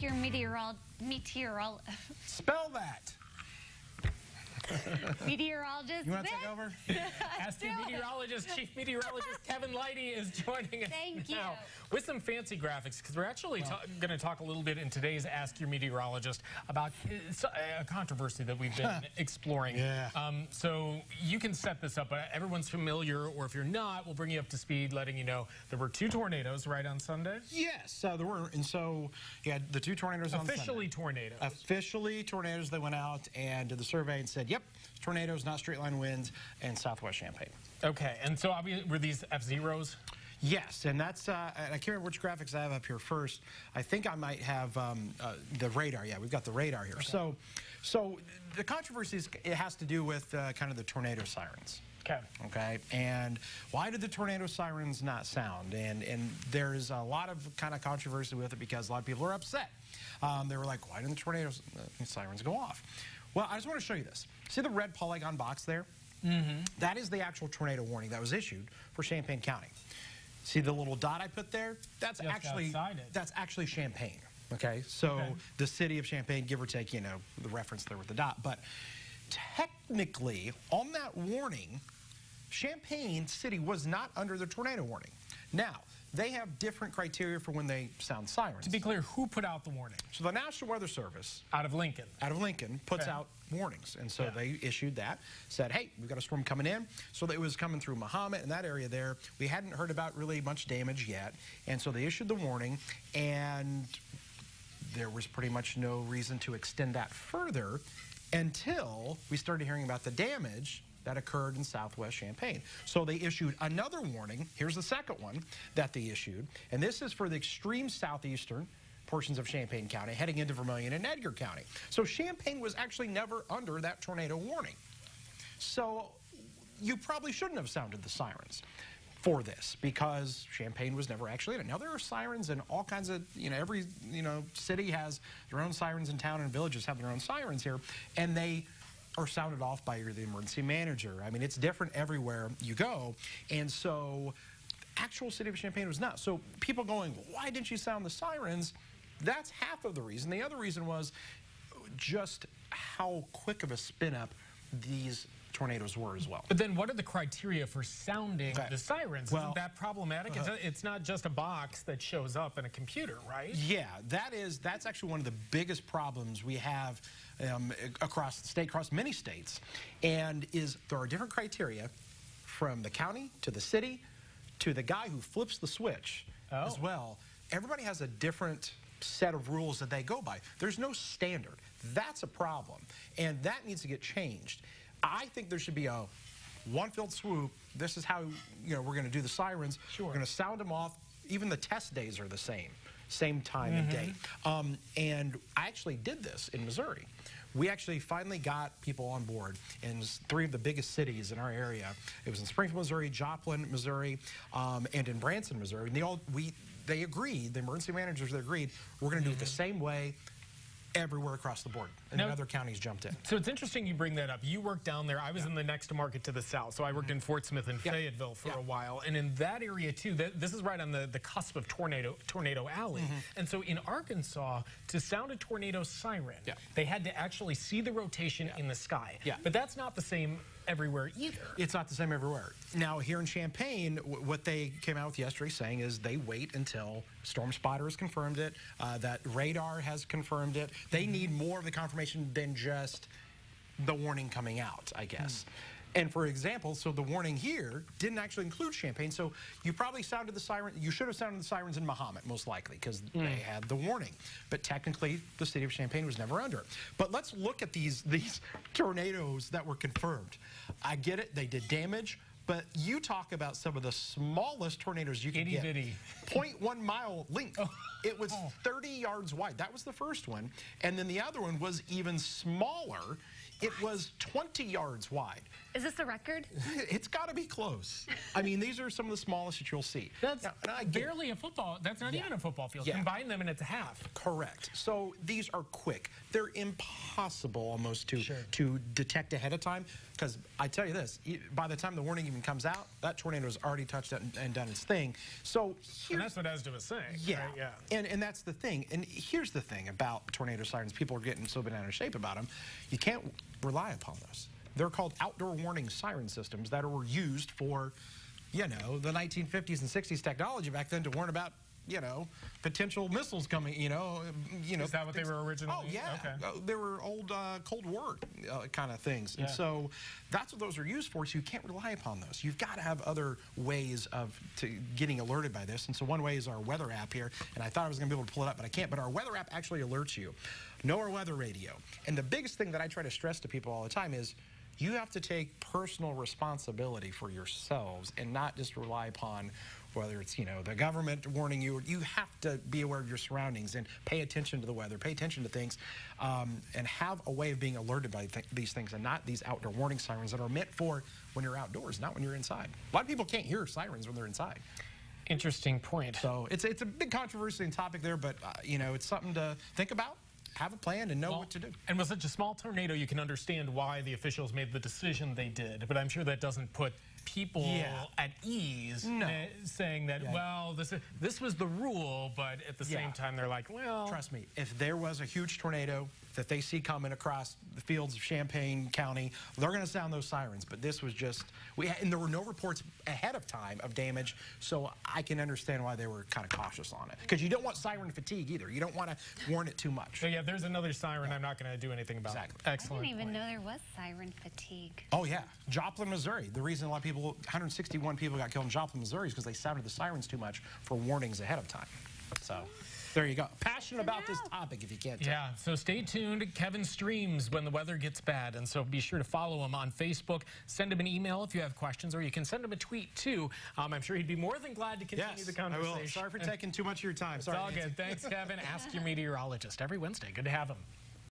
Your Spell that. Meteorologist. You want to take over? Ask Your Meteorologist, Chief Meteorologist Kevin Lighty is joining us Thank now you. with some fancy graphics, because we're actually going to talk a little bit in today's Ask Your Meteorologist about a controversy that we've been exploring. Yeah. So you can set this up, but everyone's familiar, or if you're not, we'll bring you up to speed, letting you know there were 2 tornadoes right on Sunday. Yes, there were, and so you had the 2 tornadoes on Sunday. Officially tornadoes. Officially tornadoes. They went out and did the survey and said, yep, tornadoes, not straight line winds, and Southwest Champaign. Okay, and so obviously, were these F-zeros? Yes, and that's, and I can't remember which graphics I have up here first. I think I might have the radar. Yeah, we've got the radar here. Okay. So the controversy it has to do with kind of the tornado sirens. Okay. Okay. And why did the tornado sirens not sound? And there's a lot of kind of controversy with it because a lot of people are upset. They were like, why didn't the tornado sirens go off? Well, I just want to show you this. See the red polygon box there? Mm-hmm. That is the actual tornado warning that was issued for Champaign County. See the little dot I put there? That's actually Champaign. Okay, so the city of Champaign, give or take, you know, the reference there with the dot. But technically, on that warning, Champaign City was not under the tornado warning. Now, they have different criteria for when they sound sirens. To be clear, who put out the warning? So the National Weather Service out of Lincoln puts out warnings, and so they issued that, said, hey, we've got a storm coming in. So it was coming through Mahomet and that area there. We hadn't heard about really much damage yet, and so they issued the warning, and there was pretty much no reason to extend that further until we started hearing about the damage that occurred in Southwest Champaign. So they issued another warning. Here's the second one that they issued, and this is for the extreme southeastern portions of Champaign County heading into Vermilion and Edgar County. So Champaign was actually never under that tornado warning. So you probably shouldn't have sounded the sirens for this because Champaign was never actually in it. Now there are sirens in all kinds of, every, city has their own sirens in town, and villages have their own sirens here, and they are sounded off by the emergency manager. I mean, it's different everywhere you go, and so actual city of Champaign was not. So people going, why didn't you sound the sirens? That's half of the reason. The other reason was just how quick of a spin up these tornadoes were as well. But then what are the criteria for sounding the sirens? Well, isn't that problematic? It's not just a box that shows up in a computer, right? Yeah, that's actually one of the biggest problems we have across the state, across many states, and there are different criteria from the county to the city to the guy who flips the switch as well. Everybody has a different set of rules that they go by. There's no standard. That's a problem, and that needs to get changed. I think there should be a one fell swoop. This is how we're going to do the sirens. Sure. We're going to sound them off. Even the test days are the same time and date. And I actually did this in Missouri. We actually finally got people on board in 3 of the biggest cities in our area. It was in Springfield, Missouri, Joplin, Missouri, and in Branson, Missouri. And they agreed. The emergency managers agreed. We're going to do it the same way everywhere across the board, and then other counties jumped in. So it's interesting you bring that up. You worked down there. I was in the next market to the south, so I worked in Fort Smith and Fayetteville for a while, and in that area too, this is right on the cusp of Tornado Alley, and so in Arkansas, to sound a tornado siren, they had to actually see the rotation in the sky, but that's not the same everywhere either. It's not the same everywhere. Now, here in Champaign, what they came out with yesterday saying is they wait until Storm Spotter has confirmed it, that radar has confirmed it. They need more of the confirmation than just the warning coming out, I guess. And for example, so the warning here didn't actually include Champaign, so you probably sounded the siren. You should have sounded the sirens in Mahomet, most likely, because they had the warning. But technically, the city of Champaign was never under it. But let's look at these tornadoes that were confirmed. I get it, they did damage, but you talk about some of the smallest tornadoes you can get. 0.1 mile length. It was 30 yards wide. That was the first one. And then the other one was even smaller. It was 20 yards wide. Is this a record? It's got to be close. I mean, these are some of the smallest that you'll see. That's barely a football. That's not even a football field. Combine them and it's a half. Correct. So these are quick. They're impossible almost to detect ahead of time, because I tell you this, by the time the warning even comes out, that tornado has already touched it and done its thing. So and that's what ASDA was saying. Yeah. Right? Yeah. And that's the thing. And here's the thing about tornado sirens. People are getting so bent out of shape about them. You can't rely upon those. They're called outdoor warning siren systems that were used for, you know, the 1950s and 60s technology back then to warn about, you know, potential missiles coming, you know. Is that what they were originally? Oh, yeah. Okay. They were old Cold War kind of things. Yeah. And so that's what those are used for, so you can't rely upon those. You've got to have other ways of getting alerted by this. And so one way is our weather app here. And I thought I was going to be able to pull it up, but I can't. But our weather app actually alerts you. Know our weather radio. And the biggest thing that I try to stress to people all the time is you have to take personal responsibility for yourselves and not just rely upon whether it's, you know, the government warning you. You have to be aware of your surroundings and pay attention to the weather, pay attention to things, and have a way of being alerted by these things, and not these outdoor warning sirens that are meant for when you're outdoors, not when you're inside. A lot of people can't hear sirens when they're inside. Interesting point. So it's a big controversy and topic there, but, you know, it's something to think about. Have a plan and know what to do. And with such a small tornado, you can understand why the officials made the decision they did. But I'm sure that doesn't put people at ease, saying that, well, this was the rule, but at the same time, they're like, well. Trust me, if there was a huge tornado that they see coming across the fields of Champaign County, they're going to sound those sirens. But this was just, and there were no reports ahead of time of damage, so I can understand why they were kind of cautious on it. Because you don't want siren fatigue either. You don't want to warn it too much. So yeah, there's another siren I'm not going to do anything about. Exactly. Excellent. I didn't even know there was siren fatigue. Oh yeah, Joplin, Missouri. The reason a lot of people, 161 people got killed in Joplin, Missouri is because they sounded the sirens too much for warnings ahead of time. So there you go. Passionate about this topic if you can't tell. Yeah, so stay tuned. Kevin streams when the weather gets bad, and so be sure to follow him on Facebook. Send him an email if you have questions, or you can send him a tweet too. I'm sure he'd be more than glad to continue the conversation. I will. Sorry for taking too much of your time. It's all good. Thanks, Kevin. Ask Your Meteorologist every Wednesday. Good to have him.